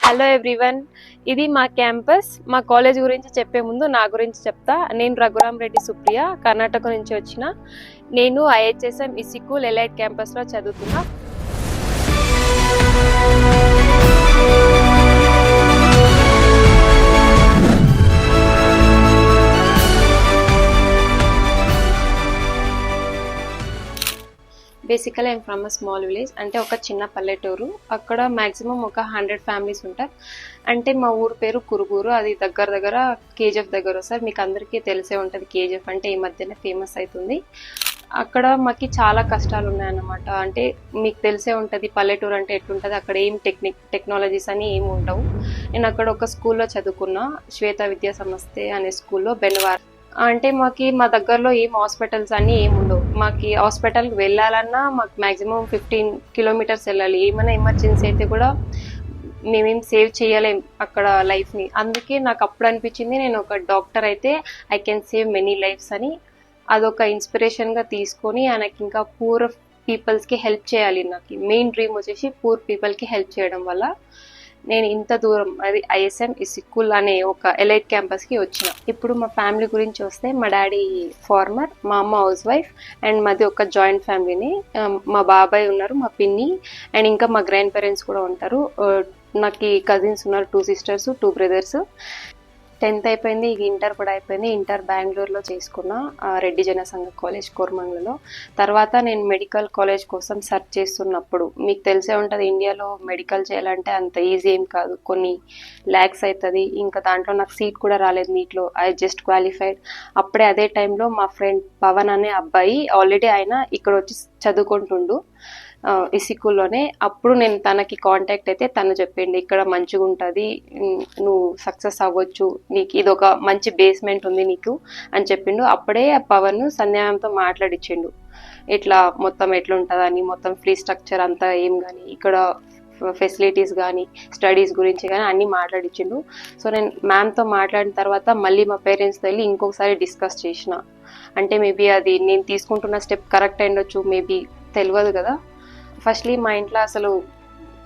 Hello everyone, ఇది మా campus. మా కాలేజ్ గురించి చెప్పే ముందు నా గురించి చెప్తా. నేను రఘురామ్ రెడ్డి సుప్రియ, కర్ణాటక నుంచి వచ్చిన. నేను IHSM ఇసికూల్ ఎలైట్ క్యాంపస్లో చదువుతున్నా. Basically I'm from a small village, అంటే ఒక చిన్న పల్లెటూరు. అక్కడ మ్యాక్సిమం ఒక 100 ఫ్యామిలీస్ ఉంటారు. అంటే మా ఊరు పేరు కురుగురు, అది దగ్గర KGF దగ్గర వస్తారు. మీకు అందరికీ తెలిసే ఉంటుంది KGF అంటే ఈ మధ్యనే ఫేమస్ అవుతుంది. అక్కడ మాకు చాలా కష్టాలు ఉన్నాయన్నమాట. అంటే మీకు తెలిసే ఉంటుంది పల్లెటూరు అంటే ఎట్లుంటుంది, అక్కడ ఏం టెక్నాలజీస్ అని ఏమి ఉండవు. నేను అక్కడ ఒక స్కూల్లో చదువుకున్నా, శ్వేత విద్యా సంస్థే అనే స్కూల్లో, బెన్వార్. అంటే మా దగ్గరలో ఏం హాస్పిటల్స్ అన్నీ ఏమి ఉండవు. మాకు హాస్పిటల్కి వెళ్ళాలన్నా మాకు మ్యాక్సిమం 15 కిలోమీటర్స్ వెళ్ళాలి. ఏమైనా ఎమర్జెన్సీ అయితే కూడా మేమేం సేవ్ చేయలేం అక్కడ లైఫ్ని. అందుకే నాకు అప్పుడు అనిపించింది, నేను ఒక డాక్టర్ అయితే I can save many lives అని. అదొక ఇన్స్పిరేషన్గా తీసుకొని ఆయనకి ఇంకా పూర్ పీపుల్స్కి హెల్ప్ చేయాలి. నాకు మెయిన్ డ్రీమ్ వచ్చేసి పూర్ పీపుల్కి హెల్ప్ చేయడం వల్ల నేను ఇంత దూరం, అది ISM ఇసికూల్ అనే ఒక ఎలైట్ క్యాంపస్కి వచ్చిన. ఇప్పుడు మా ఫ్యామిలీ గురించి వస్తే, మా డాడీ ఫార్మర్, మా అమ్మ హౌస్ వైఫ్, అండ్ మాది ఒక జాయింట్ ఫ్యామిలీని. మా బాబాయ్ ఉన్నారు, మా పిన్ని, అండ్ ఇంకా మా గ్రాండ్ పేరెంట్స్ కూడా ఉంటారు. నాకు కజిన్స్ ఉన్నారు, 2 sisters 2 brothers. 10th అయిపోయింది, ఇక ఇంటర్ కూడా అయిపోయింది. ఇంటర్ బెంగళూరులో చేసుకున్నా, రెడ్డి జనసంఘ కాలేజ్ కోరమంగళలో. తర్వాత నేను మెడికల్ కాలేజ్ కోసం సెర్చ్ చేస్తున్నప్పుడు, మీకు తెలిసే ఉంటుంది ఇండియాలో మెడికల్ చేయాలంటే అంత ఈజీ ఏం కాదు, కొన్ని ల్యాక్స్ అవుతుంది. ఇంకా దాంట్లో నాకు సీట్ కూడా రాలేదు నీట్లో, ఐ జస్ట్ క్వాలిఫైడ్. అప్పుడే అదే టైంలో మా ఫ్రెండ్ పవన్ అనే అబ్బాయి, ఆల్రెడీ ఆయన ఇక్కడ వచ్చి చదువుకుంటుండు ఇసికూల్లోనే. అప్పుడు నేను తనకి కాంటాక్ట్ అయితే తను చెప్పిండు, ఇక్కడ మంచిగా ఉంటుంది, నువ్వు సక్సెస్ అవ్వచ్చు, నీకు ఇది ఒక మంచి బేస్మెంట్ ఉంది నీకు అని చెప్పిండు. అప్పుడే పవన్ సంధ్యాయంతో మాట్లాడిచ్చిండు, ఇట్లా మొత్తం ఎట్లుంటుందని, మొత్తం ఫ్రీ స్ట్రక్చర్ అంతా ఏం కానీ, ఇక్కడ ఫెసిలిటీస్ కానీ, స్టడీస్ గురించి కానీ అన్నీ మాట్లాడిచ్చిండు. సో నేను మ్యామ్తో మాట్లాడిన తర్వాత మళ్ళీ మా పేరెంట్స్తో వెళ్ళి ఇంకొకసారి డిస్కస్ చేసిన. అంటే మేబీ అది నేను తీసుకుంటున్న స్టెప్ కరెక్ట్ అయ్యుండొచ్చు, మేబీ తెలియదు కదా. ఫస్ట్లీ మా ఇంట్లో అసలు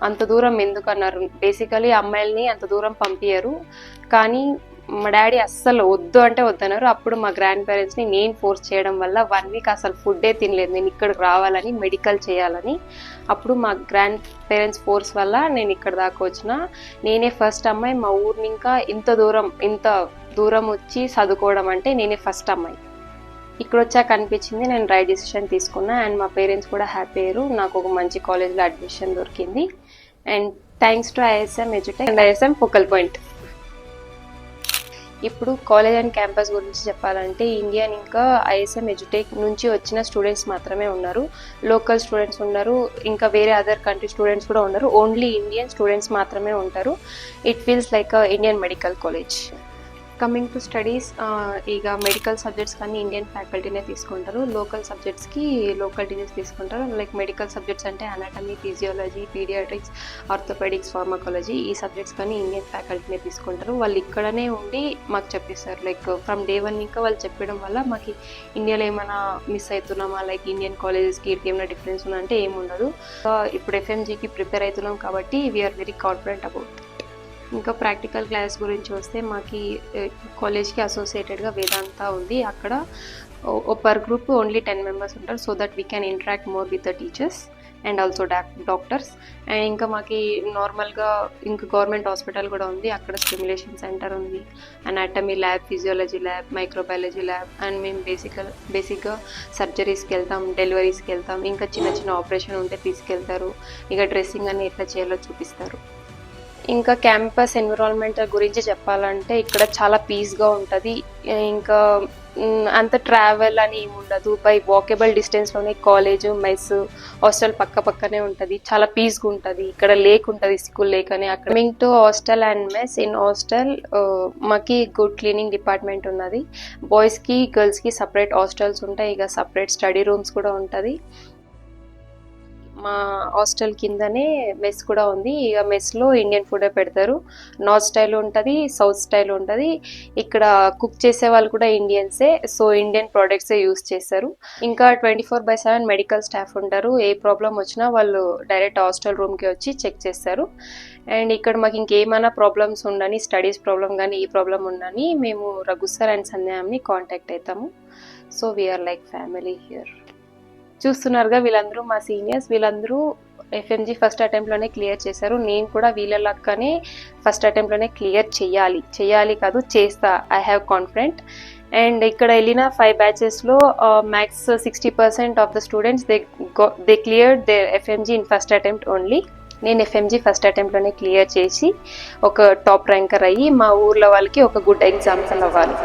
అంత దూరం ఎందుకు అన్నారు. బేసికలీ అమ్మాయిల్ని అంత దూరం పంపించరు, కానీ మా డాడీ అస్సలు వద్దు అంటే వద్దన్నారు. అప్పుడు మా గ్రాండ్ పేరెంట్స్ని నేను ఫోర్స్ చేయడం వల్ల 1 week అసలు ఫుడ్డే తినలేదు, నేను ఇక్కడికి రావాలని, మెడికల్ చేయాలని. అప్పుడు మా గ్రాండ్ పేరెంట్స్ ఫోర్స్ వల్ల నేను ఇక్కడ దాకా వచ్చిన. నేనే ఫస్ట్ అమ్మాయి మా ఊరిని ఇంకా ఇంత దూరం వచ్చి చదువుకోవడం అంటే నేనే ఫస్ట్ అమ్మాయి. ఇక్కడ వచ్చాక అనిపించింది నేను రైట్ డిసిషన్ తీసుకున్నా, అండ్ మా పేరెంట్స్ కూడా హ్యాపీ అయ్యారు. నాకు ఒక మంచి కాలేజ్లో అడ్మిషన్ దొరికింది, and thanks to ISM edutech and ISM focal point. ఇప్పుడు కాలేజ్ అండ్ క్యాంపస్ గురించి చెప్పాలంటే, ఇండియన్ ఇంకా ISM ఎడ్యుటెక్ నుంచి వచ్చిన స్టూడెంట్స్ మాత్రమే ఉన్నారు. లోకల్ స్టూడెంట్స్ ఉన్నారు, ఇంకా వేరే అదర్ కంట్రీ స్టూడెంట్స్ కూడా ఉన్నారు. ఓన్లీ ఇండియన్ స్టూడెంట్స్ మాత్రమే ఉంటారు. It feels like Indian medical college. Coming to studies, ఇక మెడికల్ సబ్జెక్ట్స్ కానీ ఇండియన్ ఫ్యాకల్టీనే తీసుకుంటారు. లోకల్ సబ్జెక్ట్స్కి లోకల్ టీచర్స్ తీసుకుంటారు. లైక్ మెడికల్ సబ్జెక్ట్స్ అంటే anatomy, physiology, paediatrics, orthopaedics, pharmacology, ఈ సబ్జెక్ట్స్ కానీ ఇండియన్ ఫ్యాకల్టీనే తీసుకుంటారు. వాళ్ళు ఇక్కడనే ఉండి మాకు చెప్పిస్తారు. లైక్ ఫ్రమ్ డే 1 ఇంకా వాళ్ళు చెప్పడం వల్ల మాకు ఇండియాలో ఏమైనా మిస్ అవుతున్నామా, లైక్ ఇండియన్ కాలేజెస్కి వీటికి ఏమైనా డిఫరెన్స్ ఉందంటే ఏముండదు. ఇప్పుడు FMGకి ప్రిపేర్ అవుతున్నాం కాబట్టి వీఆర్ వెరీ కాన్ఫిడెంట్ అబౌట్. ఇంకా ప్రాక్టికల్ క్లాస్ గురించి వస్తే, మాకు కాలేజ్కి అసోసియేటెడ్గా వేదాంత ఉంది. అక్కడ పర్ గ్రూప్ ఓన్లీ 10 members ఉంటారు, so that we can interact more with the teachers and also doctors. And ఇంకా మాకు నార్మల్గా ఇంకా గవర్నమెంట్ హాస్పిటల్ కూడా ఉంది, అక్కడ స్టిమ్యులేషన్ సెంటర్ ఉంది, anatomy lab, physiology lab, microbiology lab. And మేము బేసిక్గా సర్జరీస్కి వెళ్తాం, డెలివరీస్కి వెళ్తాం, ఇంకా చిన్న ఆపరేషన్ ఉంటే తీసుకెళ్తారు, ఇక డ్రెస్సింగ్ అని ఎట్లా చేయాలో చూపిస్తారు. ఇంకా క్యాంపస్ ఎన్విరాన్మెంట్ గురించి చెప్పాలంటే, ఇక్కడ చాలా పీస్గా ఉంటుంది. ఇంకా అంత ట్రావెల్ అని ఏమి ఉండదు, బై వాకబుల్ డిస్టెన్స్లోనే కాలేజ్, మెస్, హాస్టల్ పక్కనే ఉంటుంది. చాలా పీస్గా ఉంటుంది. ఇక్కడ లేక్ ఉంటుంది, స్కూల్ లేక్ అని. అక్కడ coming to hostel and mess, in hostel మాకి గుడ్ క్లీనింగ్ డిపార్ట్మెంట్ ఉన్నది. బాయ్స్కి గర్ల్స్కి సపరేట్ హాస్టల్స్ ఉంటాయి, ఇక సపరేట్ స్టడీ రూమ్స్ కూడా ఉంటుంది. మా హాస్టల్ కిందనే మెస్ కూడా ఉంది. ఇక మెస్లో ఇండియన్ ఫుడే పెడతారు. నార్త్ స్టైల్ ఉంటుంది, సౌత్ స్టైల్ ఉంటుంది. ఇక్కడ కుక్ చేసే వాళ్ళు కూడా ఇండియన్సే, సో ఇండియన్ ప్రోడక్ట్సే యూస్ చేస్తారు. ఇంకా 24/7 మెడికల్ స్టాఫ్ ఉంటారు. ఏ ప్రాబ్లం వచ్చినా వాళ్ళు డైరెక్ట్ హాస్టల్ రూమ్కి వచ్చి చెక్ చేస్తారు. అండ్ ఇక్కడ మాకు ఇంకేమైనా ప్రాబ్లమ్స్ ఉండని, స్టడీస్ ప్రాబ్లం కానీ ఈ ప్రాబ్లం ఉండని మేము రఘు సార్ అండ్ సంధ్యాని కాంటాక్ట్ అవుతాము. So we're like family here. చూస్తున్నారుగా వీళ్ళందరూ మా సీనియర్స్. వీళ్ళందరూ ఎఫ్ఎంజీ ఫస్ట్ అటెంప్ట్లోనే క్లియర్ చేశారు. నేను కూడా వీళ్ళ లక్కనే ఫస్ట్ అటెంప్ట్లోనే క్లియర్ చేయాలి కాదు చేస్తా, ఐ హ్యావ్ కాన్ఫిడెంట్. అండ్ ఇక్కడ వెళ్ళిన 5 బ్యాచెస్లో max 60% of the students they cleared the FMG in first attempt only. నేను ఎఫ్ఎంజీ ఫస్ట్ అటెంప్ట్లోనే క్లియర్ చేసి ఒక టాప్ ర్యాంకర్ అయ్యి మా ఊర్లో వాళ్ళకి ఒక గుడ్ ఎగ్జాంపుల్ అవ్వాలి.